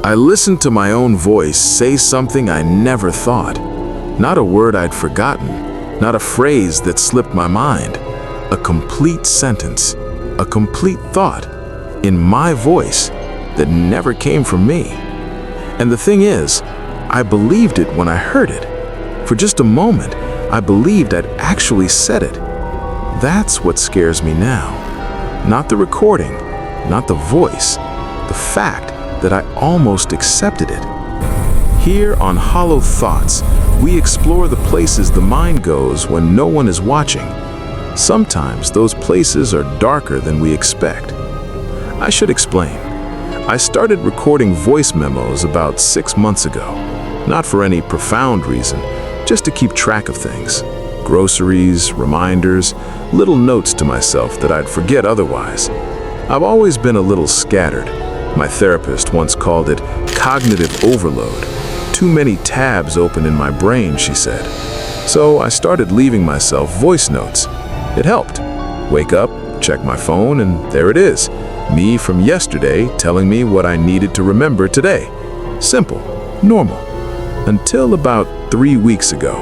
I listened to my own voice say something I never thought. Not a word I'd forgotten, not a phrase that slipped my mind. A complete sentence, a complete thought, in my voice that never came from me. And the thing is, I believed it when I heard it. For just a moment, I believed I'd actually said it. That's what scares me now. Not the recording, not the voice, the fact that I almost accepted it. Here on Hollow Thoughts, we explore the places the mind goes when no one is watching. Sometimes those places are darker than we expect. I should explain. I started recording voice memos about 6 months ago. Not for any profound reason, just to keep track of things. Groceries, reminders, little notes to myself that I'd forget otherwise. I've always been a little scattered. My therapist once called it cognitive overload. Too many tabs open in my brain, she said. So I started leaving myself voice notes. It helped. Wake up, check my phone, and there it is. Me from yesterday telling me what I needed to remember today. Simple, normal. Until about 3 weeks ago.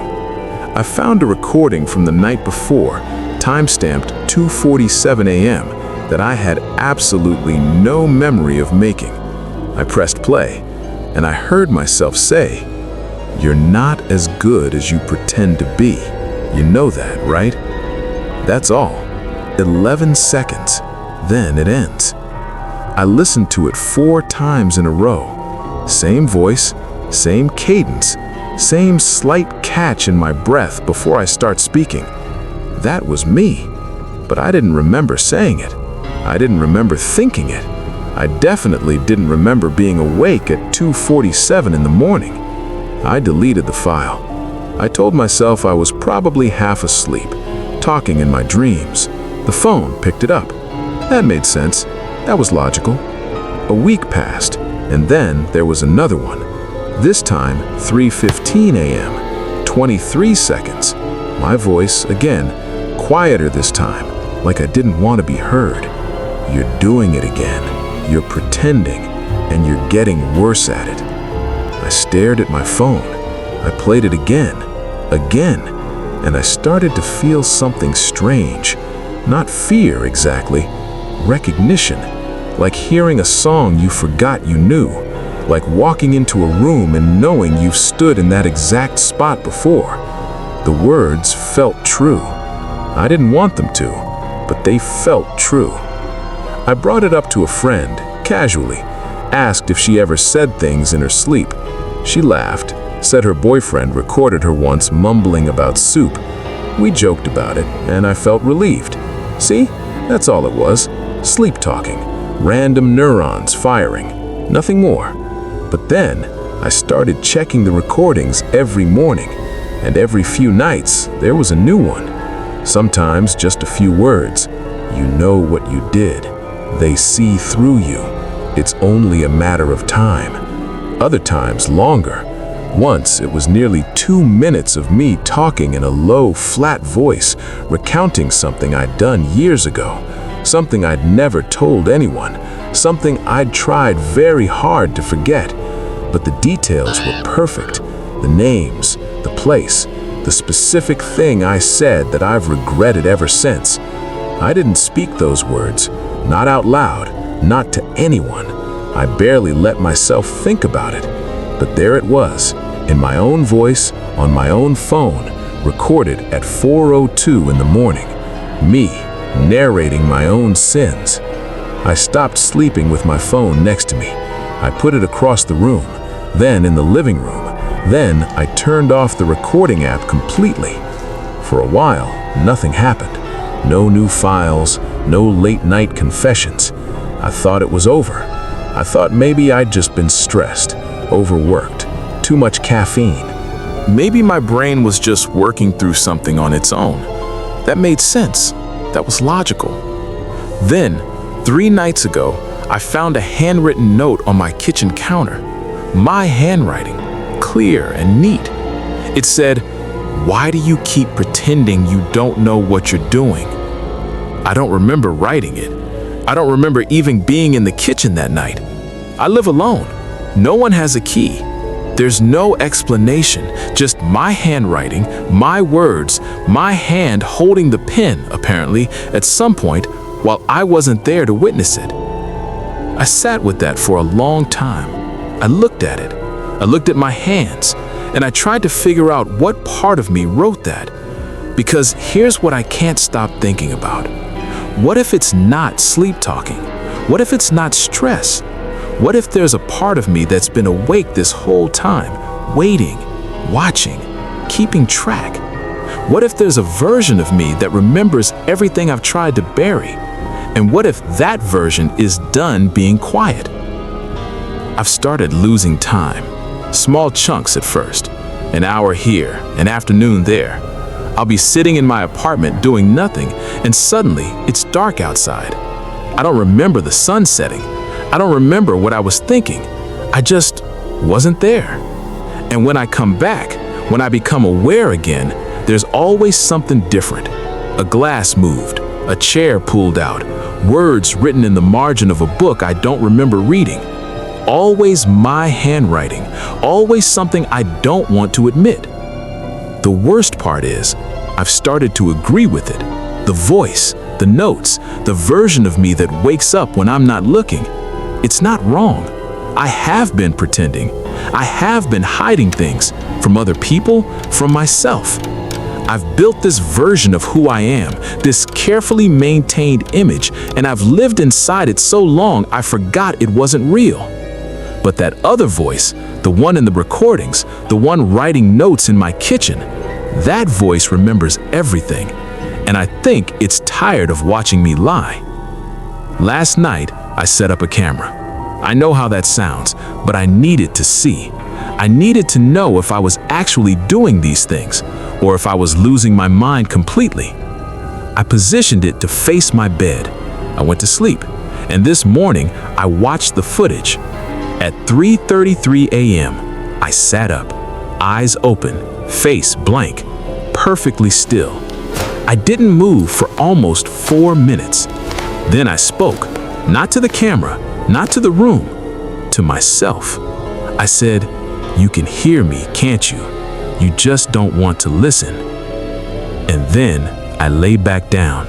I found a recording from the night before, time-stamped 2:47 a.m., that I had absolutely no memory of making. I pressed play, and I heard myself say, "You're not as good as you pretend to be. You know that, right?" That's all. 11 seconds. Then it ends. I listened to it 4 times in a row. Same voice, same cadence, same slight catch in my breath before I start speaking. That was me, but I didn't remember saying it. I didn't remember thinking it. I definitely didn't remember being awake at 2:47 in the morning. I deleted the file. I told myself I was probably half asleep, talking in my dreams. The phone picked it up. That made sense. That was logical. A week passed, and then there was another one. This time, 3:15 a.m., 23 seconds. My voice, again, quieter this time, like I didn't want to be heard. You're doing it again. You're pretending, and you're getting worse at it. I stared at my phone. I played it again, and I started to feel something strange. Not fear exactly, recognition. Like hearing a song you forgot you knew. Like walking into a room and knowing you've stood in that exact spot before. The words felt true. I didn't want them to, but they felt true. I brought it up to a friend, casually, asked if she ever said things in her sleep. She laughed, said her boyfriend recorded her once mumbling about soup. We joked about it, and I felt relieved. See, that's all it was. Sleep talking, random neurons firing, nothing more. But then, I started checking the recordings every morning, and every few nights, there was a new one. Sometimes just a few words. You know what you did. They see through you. It's only a matter of time. Other times, longer. Once, it was nearly 2 minutes of me talking in a low, flat voice, recounting something I'd done years ago, something I'd never told anyone, something I'd tried very hard to forget. But the details were perfect. The names, the place, the specific thing I said that I've regretted ever since. I didn't speak those words, not out loud, not to anyone. I barely let myself think about it. But there it was, in my own voice, on my own phone, recorded at 4:02 in the morning. Me, narrating my own sins. I stopped sleeping with my phone next to me. I put it across the room, then in the living room. Then I turned off the recording app completely. For a while, nothing happened. No new files, no late-night confessions. I thought it was over. I thought maybe I'd just been stressed, overworked, too much caffeine. Maybe my brain was just working through something on its own. That made sense. That was logical. Then, 3 nights ago, I found a handwritten note on my kitchen counter. My handwriting, clear and neat. It said, "Why do you keep pretending you don't know what you're doing?" I don't remember writing it. I don't remember even being in the kitchen that night. I live alone. No one has a key. There's no explanation, just my handwriting, my words, my hand holding the pen, apparently, at some point, while I wasn't there to witness it. I sat with that for a long time. I looked at it. I looked at my hands, and I tried to figure out what part of me wrote that. Because here's what I can't stop thinking about. What if it's not sleep talking? What if it's not stress? What if there's a part of me that's been awake this whole time, waiting, watching, keeping track? What if there's a version of me that remembers everything I've tried to bury? And what if that version is done being quiet? I've started losing time. Small chunks at first. An hour here, an afternoon there. I'll be sitting in my apartment doing nothing, and suddenly it's dark outside. I don't remember the sun setting. I don't remember what I was thinking. I just wasn't there. And when I come back, when I become aware again, there's always something different. A glass moved, a chair pulled out, words written in the margin of a book I don't remember reading. Always my handwriting, always something I don't want to admit. The worst part is, I've started to agree with it. The voice, the notes, the version of me that wakes up when I'm not looking. It's not wrong. I have been pretending. I have been hiding things from other people, from myself. I've built this version of who I am, this carefully maintained image, and I've lived inside it so long I forgot it wasn't real. But that other voice, the one in the recordings, the one writing notes in my kitchen, that voice remembers everything, and I think it's tired of watching me lie. Last night, I set up a camera. I know how that sounds, but I needed to see. I needed to know if I was actually doing these things, or if I was losing my mind completely. I positioned it to face my bed. I went to sleep, and this morning, I watched the footage. At 3:33 a.m., I sat up, eyes open, face blank, perfectly still. I didn't move for almost 4 minutes. Then I spoke, not to the camera, not to the room, to myself. I said, "You can hear me, can't you? You just don't want to listen." And then I lay back down,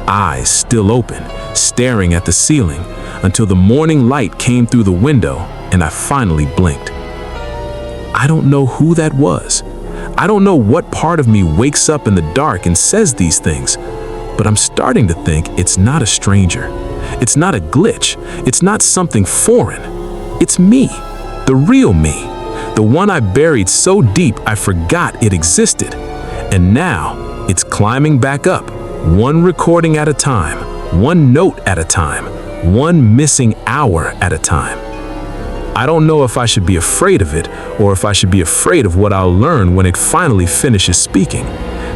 eyes still open, staring at the ceiling, until the morning light came through the window and I finally blinked. I don't know who that was. I don't know what part of me wakes up in the dark and says these things, but I'm starting to think it's not a stranger. It's not a glitch. It's not something foreign. It's me, the real me, the one I buried so deep I forgot it existed. And now it's climbing back up, one recording at a time, one note at a time, one missing hour at a time. I don't know if I should be afraid of it or if I should be afraid of what I'll learn when it finally finishes speaking.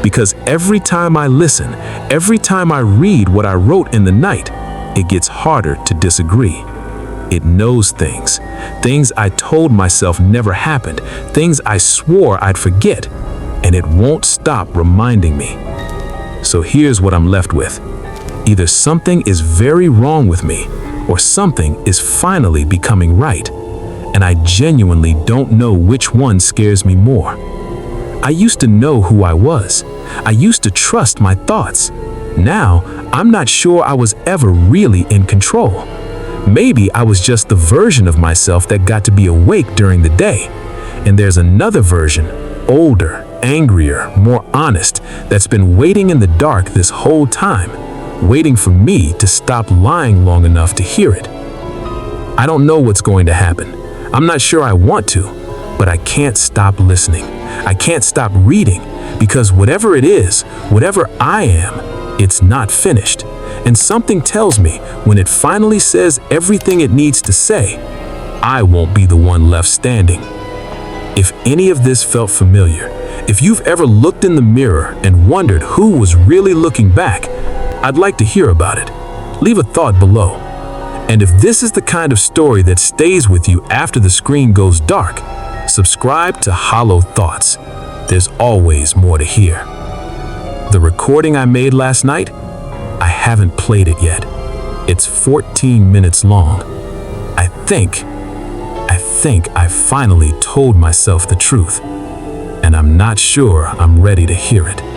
Because every time I listen, every time I read what I wrote in the night, it gets harder to disagree. It knows things I told myself never happened, things I swore I'd forget, and it won't stop reminding me. So here's what I'm left with. Either something is very wrong with me, or something is finally becoming right, and I genuinely don't know which one scares me more. I used to know who I was. I used to trust my thoughts. Now, I'm not sure I was ever really in control. Maybe I was just the version of myself that got to be awake during the day, and there's another version, older, angrier, more honest, that's been waiting in the dark this whole time, waiting for me to stop lying long enough to hear it. I don't know what's going to happen. I'm not sure I want to, but I can't stop listening. I can't stop reading, because whatever it is, whatever I am, it's not finished. And something tells me when it finally says everything it needs to say, I won't be the one left standing. If any of this felt familiar, if you've ever looked in the mirror and wondered who was really looking back, I'd like to hear about it. Leave a thought below. And if this is the kind of story that stays with you after the screen goes dark, subscribe to Hollow Thoughts. There's always more to hear. The recording I made last night, I haven't played it yet. It's 14 minutes long. I think think I finally told myself the truth, and I'm not sure I'm ready to hear it.